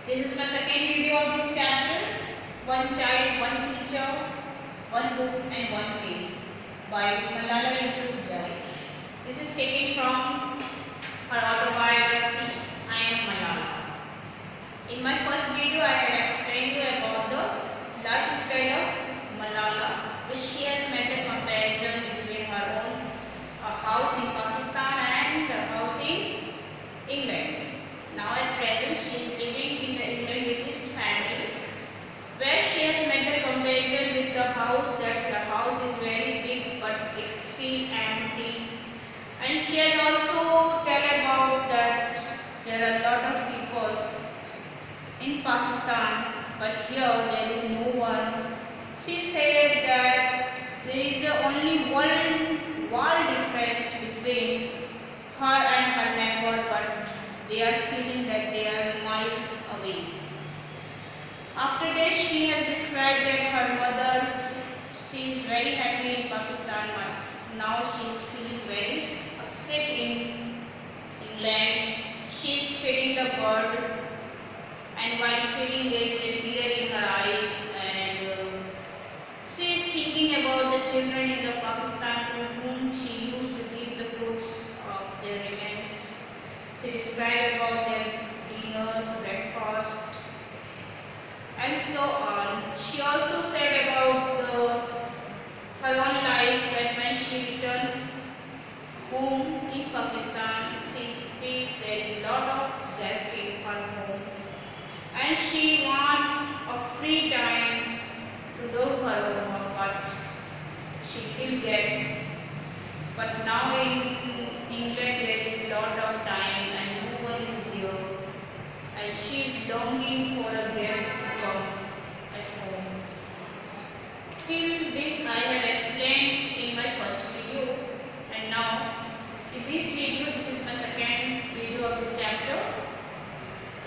This is my second video of this chapter. One child, one teacher, one book and one pen by Malala Yousafzai. This is taken from her autobiography, I Am Malala. In my first video, I had explained you about the lifestyle of Malala, which she has made a comparison between her own house in Pakistan and a house in England. Now at present, she is living in England with his family, where she has made the comparison with the house, that the house is very big but it feels empty. And she has also tell about that there are a lot of peoples in Pakistan, but here there is no one. She said that there is only one wall difference between her and her neighbor, but they are feeling that they are miles away. After this, she has described that her mother, she is very happy in Pakistan, but now she is feeling very upset in England. She is feeding the bird, and while feeding there is a tear in her eyes, and she is thinking about the children in the Pakistan to whom she used to give the fruits of their remains. She described about their dinners, breakfast, and so on. She also said about her own life, that when she returned home in Pakistan, she feels there is a lot of guests in her home, and she wants a free time to do her homework, but she didn't get. But now in England there is a lot of time and no one is there, and she is longing for a guest to come at home. Till this I had explained in my first video, and now in this video, this is my second video of this chapter.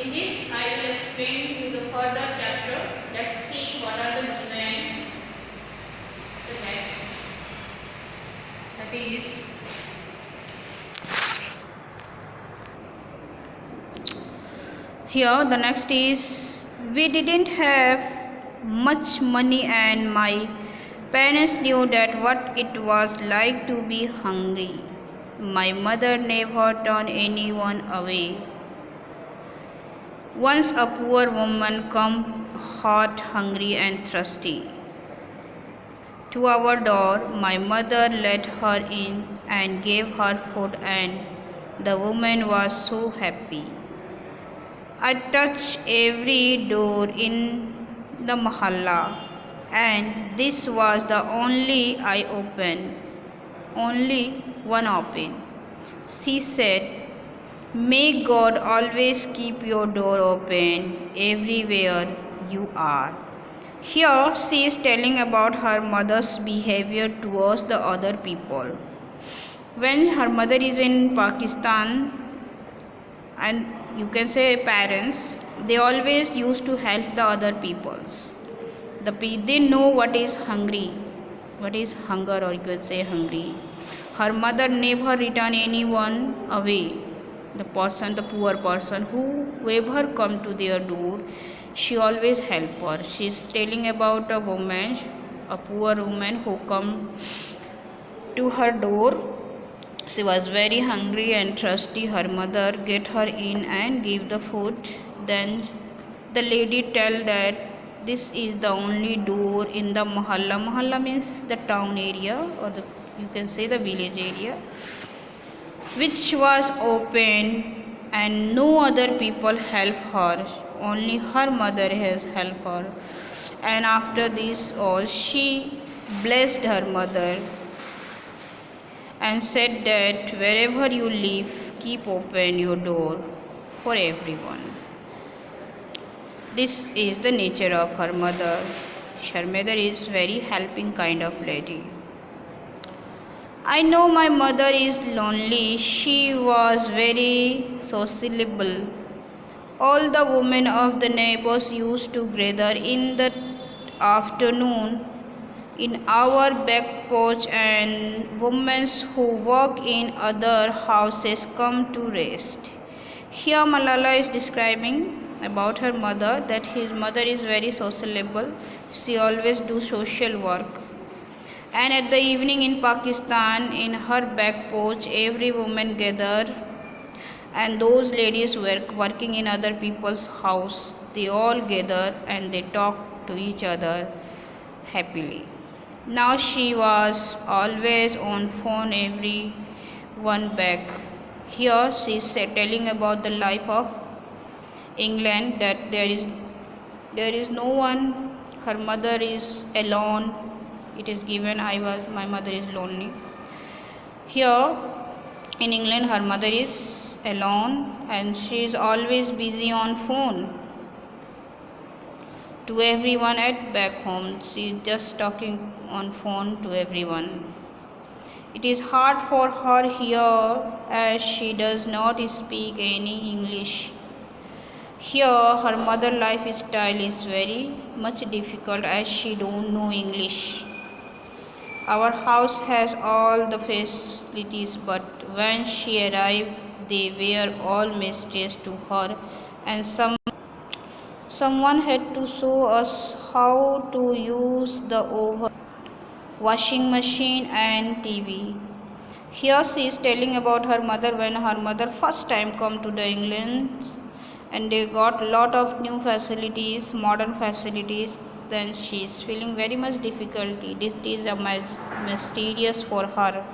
In this I will explain you the further chapter. Let's see what are the given the next. That is here. The next is, we didn't have much money and my parents knew that what it was like to be hungry. My mother never turned anyone away. Once a poor woman came hot, hungry and thirsty to our door. My mother let her in and gave her food, and the woman was so happy. I touched every door in the mahalla, and this was the only I opened, only one open. She said, "May God always keep your door open everywhere you are." Here she is telling about her mother's behavior towards the other people. When her mother is in Pakistan, and you can say parents, they always used to help the other peoples. They know what is hungry, what is hunger, or you could say hungry. Her mother never returned anyone away. The poor person, whoever come to their door, she always help her. She is telling about a woman, a poor woman who come to her door. She was very hungry and thirsty. Her mother get her in and give the food. Then the lady tell that this is the only door in the mahalla. Mahalla means the town area, or you can say the village area, which was open, and no other people help her. Only her mother has helped her. And after this all, she blessed her mother and said that wherever you live, keep open your door for everyone. This is the nature of her mother. Her mother is very helping kind of lady. I know my mother is lonely. She was very sociable. All the women of the neighbors used to gather in the afternoon in our back porch, and women who work in other houses come to rest. Here Malala is describing about her mother that his mother is very sociable. She always do social work. And at the evening in Pakistan, in her back porch, every woman gathered, and those ladies were working in other people's house. They all gather and they talk to each other happily. Now she was always on phone everyone back. Here she is telling about the life of England, that there is no one. Her mother is alone. It is given my mother is lonely. Here in England her mother is alone and she is always busy on phone to everyone at back home. She is just talking on phone to everyone. It is hard for her here as she does not speak any English. Here her mother lifestyle is very much difficult as she don't know English. Our house has all the facilities, but when she arrived they were all mysterious to her, and someone had to show us how to use the oven, washing machine and TV. Here she is telling about her mother when her mother first time come to the England and they got lot of new facilities, modern facilities. Then she is feeling very much difficulty. This is a mysterious for her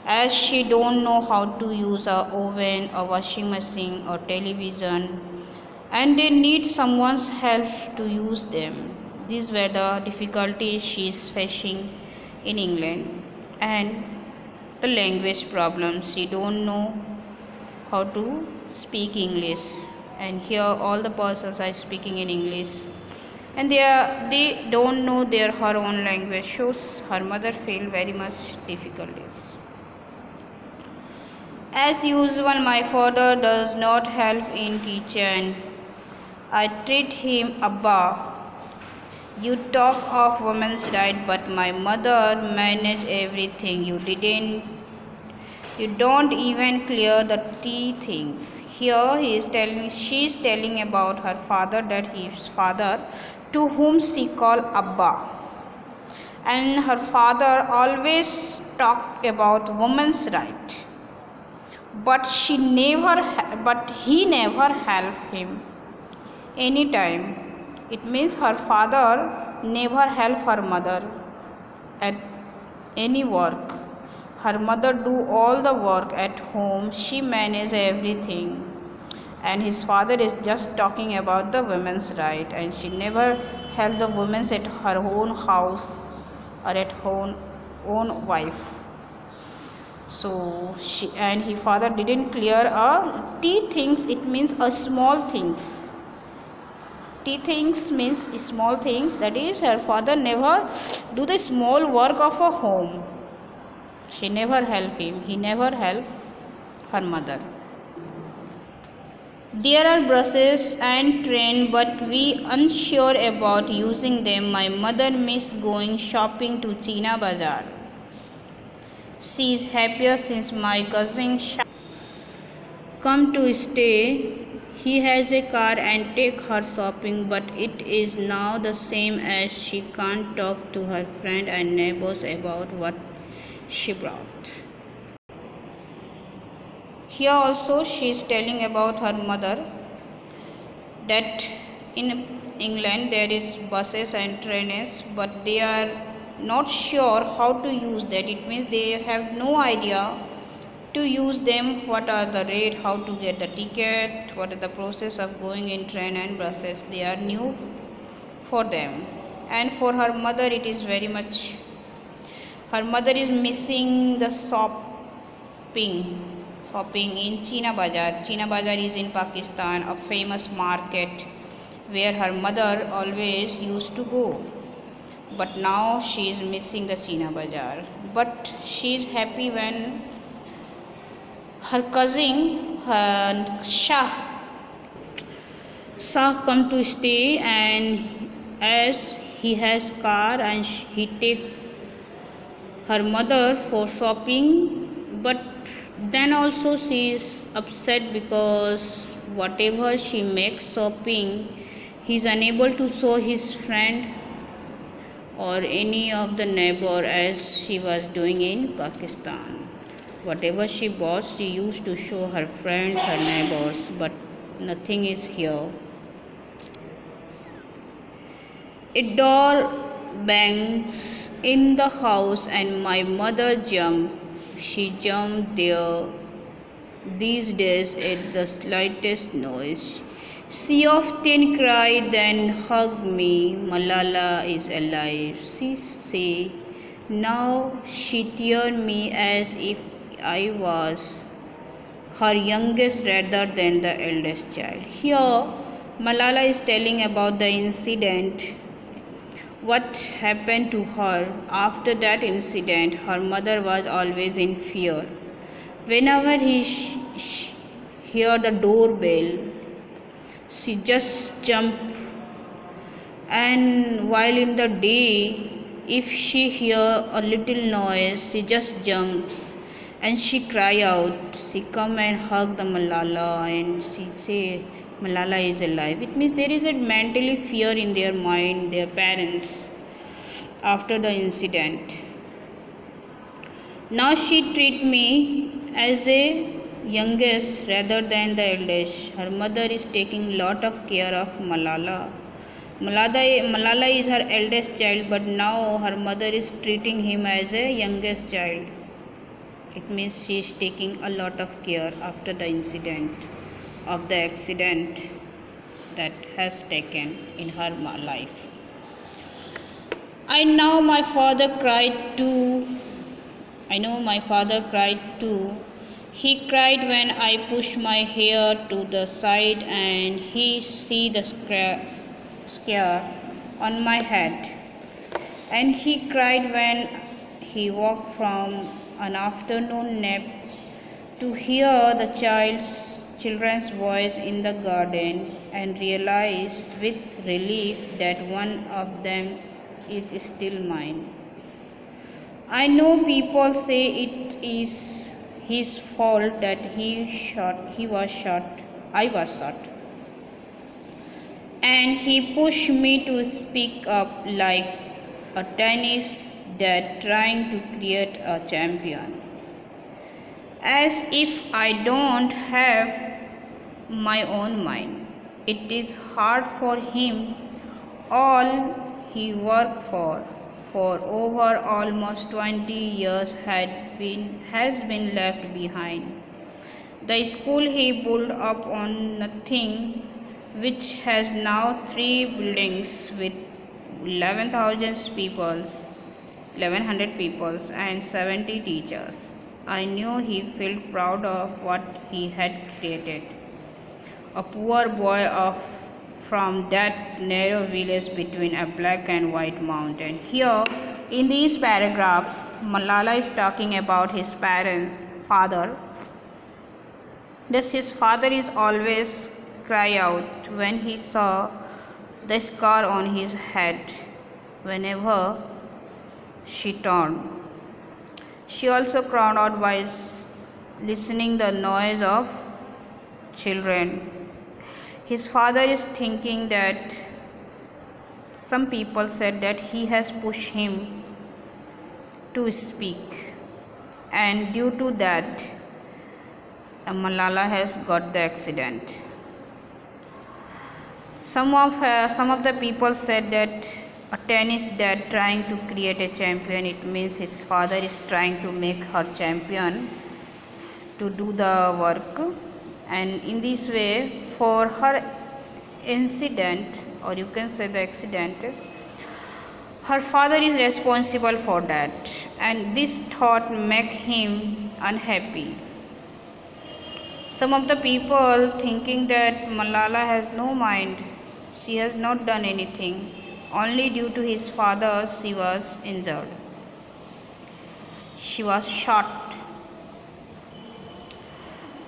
as she don't know how to use a oven, a washing machine or television, and they need someone's help to use them. These were the difficulties she is facing in England. And the language problems, she don't know how to speak English, and here all the persons are speaking in English and they don't know her own language, shows her mother feel very much difficulties. As usual, my father does not help in kitchen. I treat him Abba. You talk of women's right, but my mother manage everything. You don't even clear the tea things. Here she is telling about her father, that his father to whom she call Abba, and her father always talk about women's right, but he never help him any time. It means her father never help her mother at any work. Her mother do all the work at home. She manage everything. And his father is just talking about the women's right, and she never help the women at her own house or at her own wife. So his father didn't clear a tea things. It means a small things. Tea things means small things. That is, her father never do the small work of a home. She never help him. He never help her mother. There are buses and train, but we unsure about using them. My mother missed going shopping to China Bazaar. She is happier since my cousin come to stay. He has a car and take her shopping, but it is now the same as she can't talk to her friend and neighbors about what she brought. Here also she is telling about her mother, that in England there is buses and trains, but they are not sure how to use that. It means they have no idea to use them, what are the rate, how to get the ticket, what is the process of going in train and buses. They are new for them. And for her mother it is very much, her mother is missing the shopping in China Bazaar. China Bazaar is in Pakistan, a famous market where her mother always used to go. But now she is missing the China Bazaar. But she is happy when her cousin Shah come to stay, and as he has car and he take her mother for shopping, but Then also she is upset because whatever she makes shopping, he is unable to show his friend or any of the neighbor as she was doing in Pakistan. Whatever she bought, she used to show her friends, her neighbors, but nothing is here. A door bangs in the house and my mother jumped. She jumped there these days at the slightest noise. She often cried, then hugged me. Malala is alive, she said. Now she teared me as if I was her youngest rather than the eldest child. Here, Malala is telling about the incident, what happened to her. After that incident, her mother was always in fear. Whenever he heard the doorbell, she just jumped. And while in the day, if she hear a little noise, she just jumps and she cry out. She come and hug the Malala and she say Malala is alive. It means there is a mentally fear in their mind, their parents, after the incident. Now she treat me as a youngest rather than the eldest. Her mother is taking lot of care of Malala. Malala is her eldest child, but now her mother is treating him as a youngest child. It means she is taking a lot of care after the incident of the accident that has taken in her life. I know my father cried too. He cried when I pushed my hair to the side and he see the scare on my head. And he cried when he woke from an afternoon nap to hear the children's voice in the garden and realize with relief that one of them is still mine. I know people say it is his fault that I was shot. And he pushed me to speak up like a tennis dad trying to create a champion. As if I don't have my own mind. It is hard for him. All he worked for over almost 20 years has been left behind. The school he built up on nothing, which has now 3 buildings with 1100 people and 70 teachers. I knew he felt proud of what he had created. A poor boy from that narrow village between a black and white mountain. Here, in these paragraphs, Malala is talking about his father. Thus, his father is always cry out when he saw the scar on his head whenever she turned. She also cried out while listening the noise of children. His father is thinking that some people said that he has pushed him to speak, and due to that Malala has got the accident. Some of the people said that a tennis dad trying to create a champion, it means his father is trying to make her champion to do the work, and in this way for her incident, or you can say the accident, her father is responsible for that, and this thought make him unhappy. Some of the people thinking that Malala has no mind, she has not done anything, only due to his father she was injured. She was shot.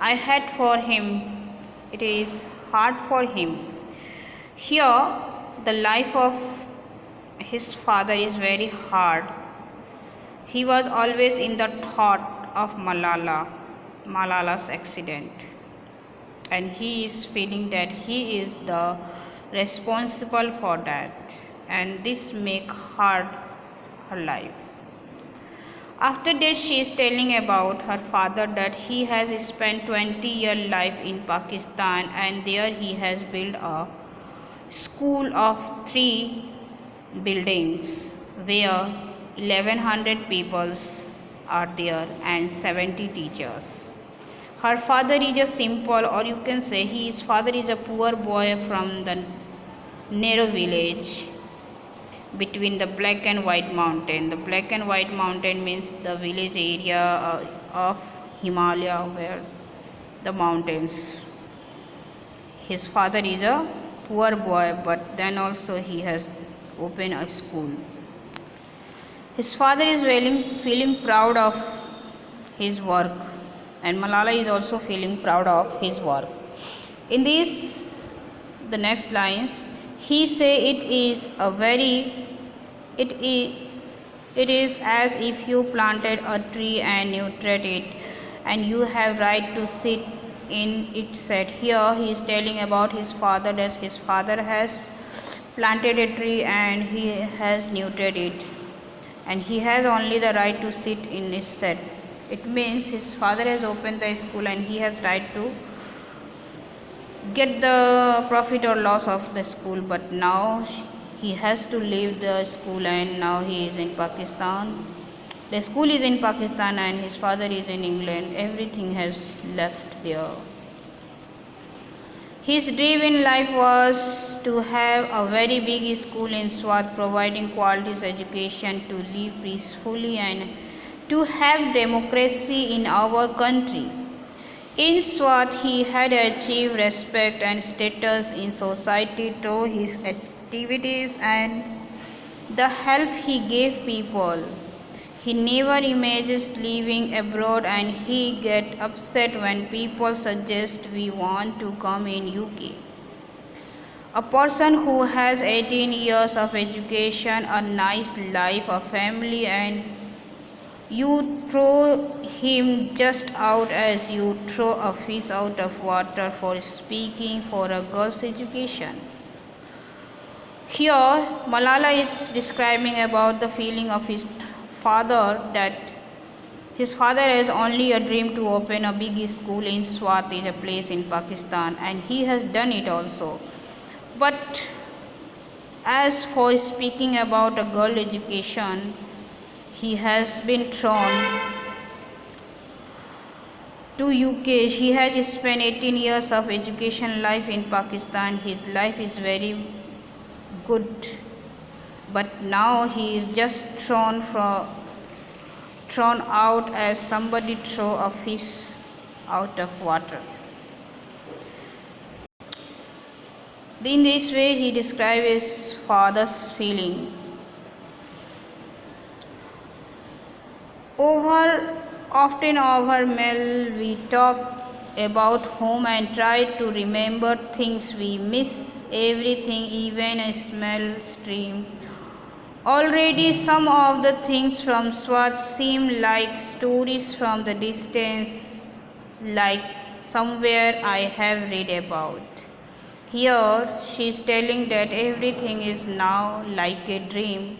I had for him, it is hard for him. Here, the life of his father is very hard. He was always in the thought of Malala. Malala's accident, and he is feeling that he is the responsible for that, and this make hard her life. After that, she is telling about her father that he has spent 20-year life in Pakistan, and there he has built a school of 3 buildings where 1100 people are there and 70 teachers. Her father is a simple, or you can say his father is a poor boy from the narrow village between the black and white mountain. The black and white mountain means the village area of Himalaya, where the mountains. His father is a poor boy, but then also he has opened a school. His father is feeling proud of his work, and Malala is also feeling proud of his work. In these, the next lines, he say it is as if you planted a tree and nurtured it, and you have right to sit in its set. Here he is telling about his father, that his father has planted a tree and he has nurtured it, and he has only the right to sit in its set. It means his father has opened the school and he has right to get the profit or loss of the school, but now he has to leave the school, and now he is in Pakistan. The school is in Pakistan and his father is in England. Everything has left there. His dream in life was to have a very big school in Swat, providing quality education, to live peacefully and to have democracy in our country. In Swat, he had achieved respect and status in society through his activities and the help he gave people. He never imagined living abroad, and he get upset when people suggest we want to come in UK. A person who has 18 years of education, a nice life, a family, and you throw him just out as you throw a fish out of water for speaking for a girl's education. Here, Malala is describing about the feeling of his father, that his father has only a dream to open a big school in Swat, is a place in Pakistan, and he has done it also. But as for speaking about a girl education, he has been thrown to UK. He has spent 18 years of education life in Pakistan. His life is very good, but now he is just thrown out as somebody throw a fish out of water. In this way, he describes his father's feeling. Often over meal we talk about home and try to remember things. We miss everything, even a smell stream. Already some of the things from Swat seem like stories from the distance, like somewhere I have read about. Here she is telling that everything is now like a dream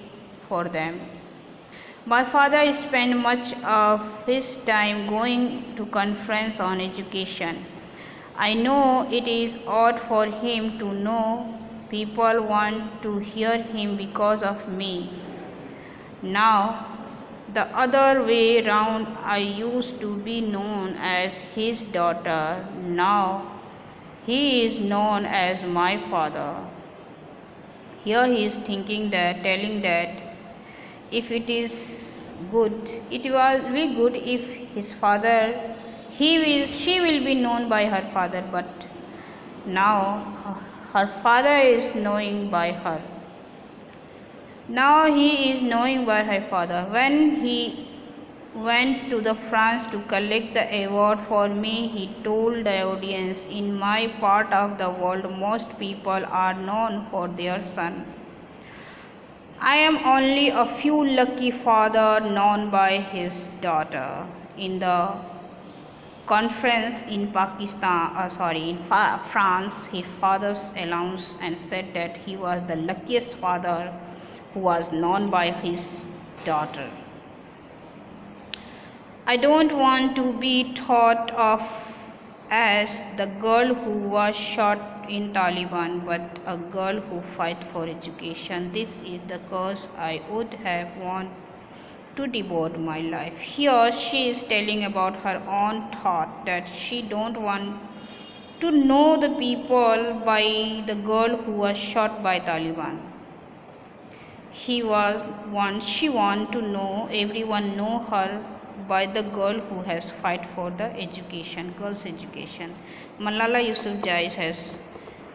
for them. My father spent much of his time going to conference on education. I know it is odd for him to know people want to hear him because of me. Now, the other way round, I used to be known as his daughter. Now, he is known as my father. Here he is telling that if it is good, it will be good if his father, she will be known by her father, but now her father is knowing by her. Now he is knowing by her father. When he went to the France to collect the award for me, he told the audience, in my part of the world, most people are known for their son. I am only a few lucky father known by his daughter. In the conference in France, his father's announced and said that he was the luckiest father who was known by his daughter. I don't want to be thought of as the girl who was shot in Taliban, but a girl who fight for education. This is the cause I would have wanted to devote my life. Here she is telling about her own thought that she don't want to know the people by the girl who was shot by Taliban. She want to know everyone know her by the girl who has fight for the education, girls' education. Malala Yousafzai has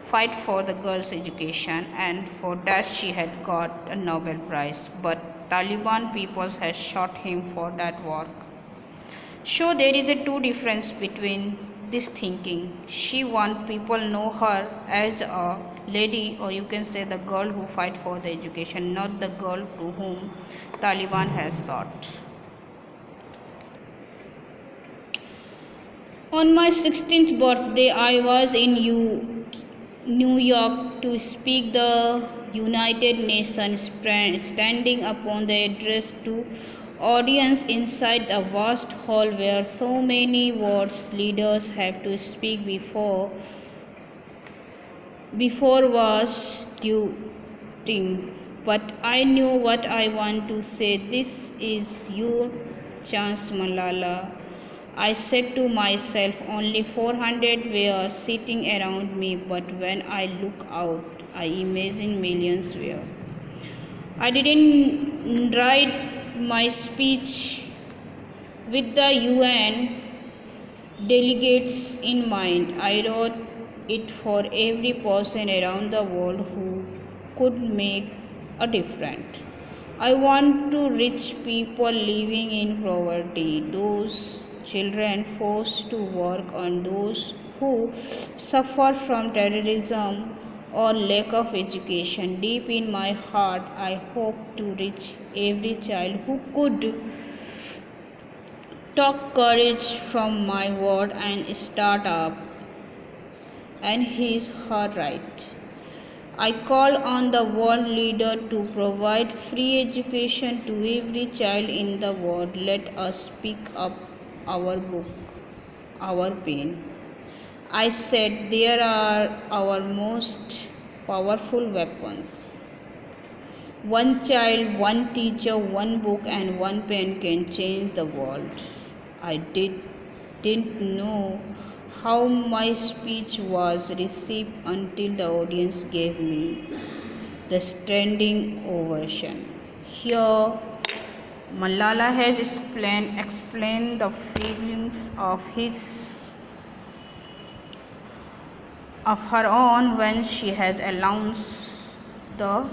fight for the girls' education, and for that she had got a Nobel Prize. But Taliban peoples has shot him for that work. So there is a two difference between this thinking. She want people know her as a lady, or you can say the girl who fight for the education, not the girl to whom Taliban has shot. On my 16th birthday, I was in New York to speak the United Nations, standing upon the address to audience inside a vast hall where so many world leaders have to speak before was due. But I knew what I want to say. This is your chance, Malala. I said to myself, only 400 were sitting around me, but when I look out, I imagine millions were. I didn't write my speech with the UN delegates in mind. I wrote it for every person around the world who could make a difference. I want to reach people living in poverty, those children forced to work, and those who suffer from terrorism or lack of education. Deep in my heart, I hope to reach every child who could talk courage from my word and start up, and he's her right. I call on the world leader to provide free education to every child in the world. Let us pick up our book, our pen. I said there are our most powerful weapons. One child, one teacher, one book, and one pen can change the world. I didn't know how my speech was received until the audience gave me the standing ovation. Here, Malala has explained the feelings of her own when she has announced in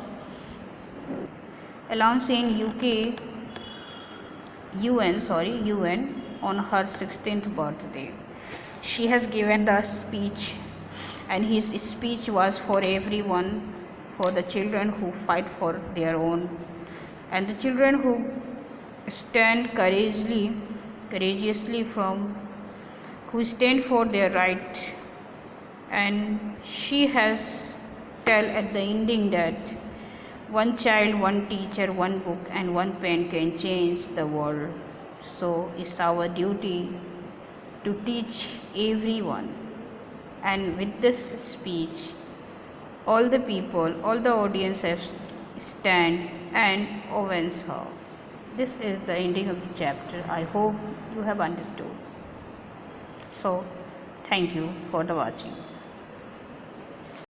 UN on her 16th birthday. She has given the speech, and his speech was for everyone, for the children who fight for their own, and the children who stand courageously who stand for their right. And she has tell at the ending that one child, one teacher, one book, and one pen can change the world. So it's our duty to teach everyone. And with this speech, all the people, all the audience have stand and owens her. This is the ending of the chapter. I hope you have understood. So thank you for the watching.